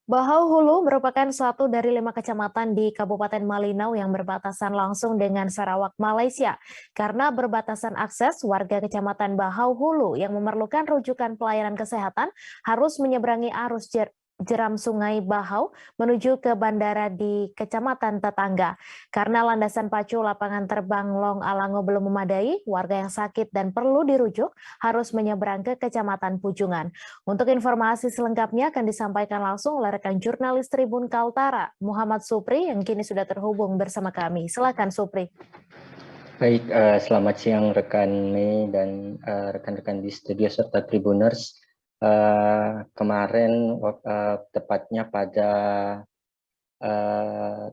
Bahau Hulu merupakan satu dari 5 kecamatan di Kabupaten Malinau yang berbatasan langsung dengan Sarawak, Malaysia. Karena berbatasan akses, warga Kecamatan Bahau Hulu yang memerlukan rujukan pelayanan kesehatan harus menyeberangi arus jeram Sungai Bahau menuju ke bandara di kecamatan tetangga. Karena landasan pacu lapangan terbang Long Alango belum memadai, warga yang sakit dan perlu dirujuk harus menyeberang ke Kecamatan Pujungan. Untuk informasi selengkapnya akan disampaikan langsung oleh rekan jurnalis Tribun Kaltara, Muhammad Supri, yang kini sudah terhubung bersama kami. Silakan Supri. Baik, selamat siang rekan Mei dan rekan-rekan di studio serta Tribuners. Kemarin tepatnya pada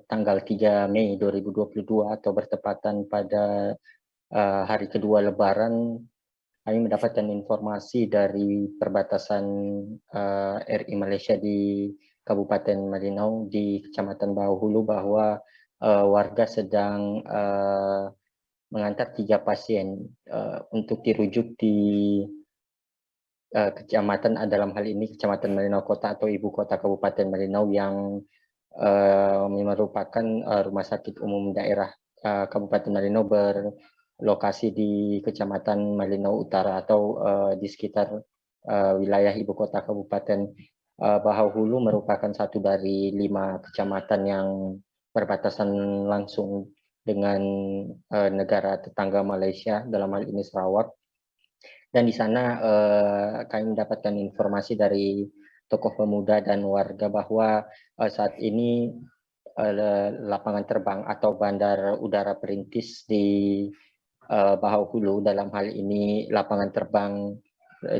tanggal 3 Mei 2022 atau bertepatan pada hari kedua Lebaran, kami mendapatkan informasi dari perbatasan RI Malaysia di Kabupaten Malinau di Kecamatan Bahau Hulu bahwa warga sedang mengantar 3 pasien untuk dirujuk di kecamatan dalam hal ini Kecamatan Malinau Kota atau Ibu Kota Kabupaten Malinau yang merupakan rumah sakit umum daerah Kabupaten Malinau berlokasi di Kecamatan Malinau Utara atau di sekitar wilayah Ibu Kota Kabupaten. Bahau Hulu merupakan satu dari 5 kecamatan yang berbatasan langsung dengan negara tetangga Malaysia, dalam hal ini Sarawak. Dan di sana kami mendapatkan informasi dari tokoh pemuda dan warga bahwa saat ini lapangan terbang atau bandar udara perintis di Bahau Hulu, dalam hal ini lapangan terbang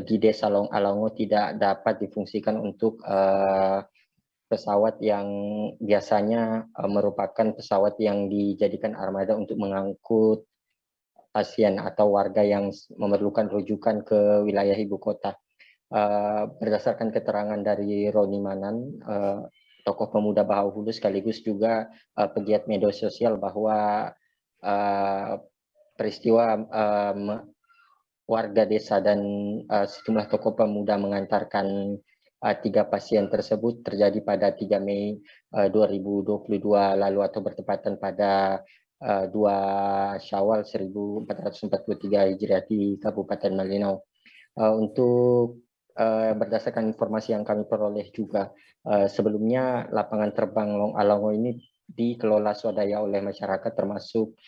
di Desa Long Alango, tidak dapat difungsikan untuk pesawat yang biasanya merupakan pesawat yang dijadikan armada untuk mengangkut pasien atau warga yang memerlukan rujukan ke wilayah ibu kota. Berdasarkan keterangan dari Roni Manan, tokoh pemuda Bahau Hulu sekaligus juga pegiat media sosial, bahwa peristiwa warga desa dan sejumlah tokoh pemuda mengantarkan 3 pasien tersebut terjadi pada 3 Mei 2022 lalu atau bertepatan pada 2 Syawal 1443 Hijriah di Kabupaten Malinau. Untuk berdasarkan informasi yang kami peroleh juga, sebelumnya lapangan terbang Long Alango ini dikelola swadaya oleh masyarakat, termasuk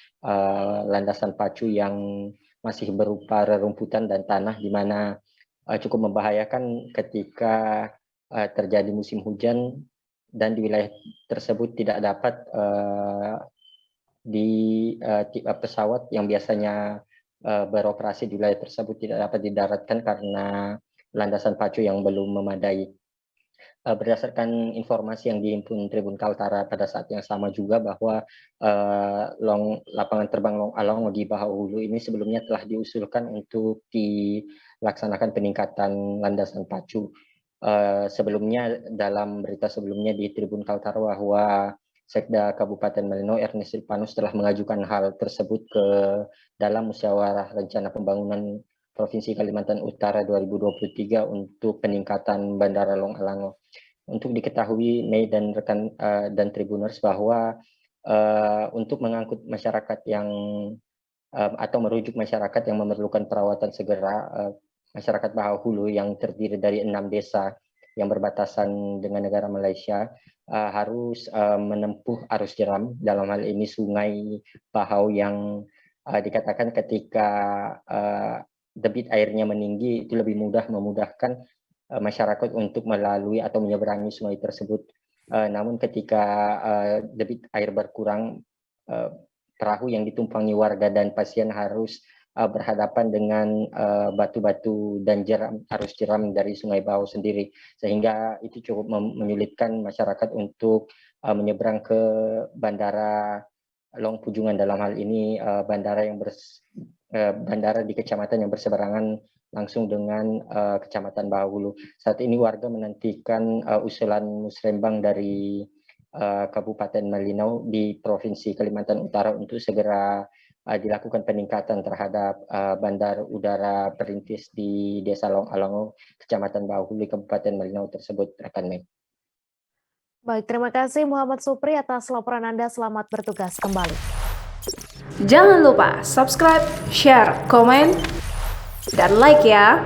landasan pacu yang masih berupa rerumputan dan tanah, di mana cukup membahayakan ketika terjadi musim hujan dan di wilayah tersebut tidak dapat pesawat yang biasanya beroperasi di wilayah tersebut tidak dapat didaratkan karena landasan pacu yang belum memadai. Berdasarkan informasi yang dihimpun Tribun Kaltara pada saat yang sama juga, bahwa lapangan terbang Long Alango di Bahau Hulu ini sebelumnya telah diusulkan untuk dilaksanakan peningkatan landasan pacu. Sebelumnya, dalam berita sebelumnya di Tribun Kaltara, bahwa Sekda Kabupaten Malinau Ernest Silpanus telah mengajukan hal tersebut ke dalam Musyawarah Rencana Pembangunan Provinsi Kalimantan Utara 2023 untuk peningkatan Bandara Long Alango. Untuk diketahui, Mei dan rekan dan Tribuners, bahwa untuk mengangkut masyarakat yang atau merujuk masyarakat yang memerlukan perawatan segera, masyarakat Bahau Hulu yang terdiri dari 6 desa yang berbatasan dengan negara Malaysia harus menempuh arus jeram, dalam hal ini Sungai Bahau, yang dikatakan ketika debit airnya meninggi itu lebih memudahkan masyarakat untuk melalui atau menyeberangi sungai tersebut. Namun ketika debit air berkurang, perahu yang ditumpangi warga dan pasien harus berhadapan dengan batu-batu dan arus jeram dari Sungai Bahau sendiri, sehingga itu cukup menyulitkan masyarakat untuk menyeberang ke bandara Long Pujungan, dalam hal ini bandara di kecamatan yang berseberangan langsung dengan Kecamatan Bahau Hulu. Saat ini warga menantikan usulan musrembang dari Kabupaten Malinau di Provinsi Kalimantan Utara untuk segera dilakukan peningkatan terhadap bandar udara perintis di Desa Long Alango, Kecamatan Bahau Hulu, Kabupaten Malinau tersebut, rekan Mei. Baik, terima kasih Muhammad Supri atas laporan Anda. Selamat bertugas kembali. Jangan lupa subscribe, share, komen, dan like ya.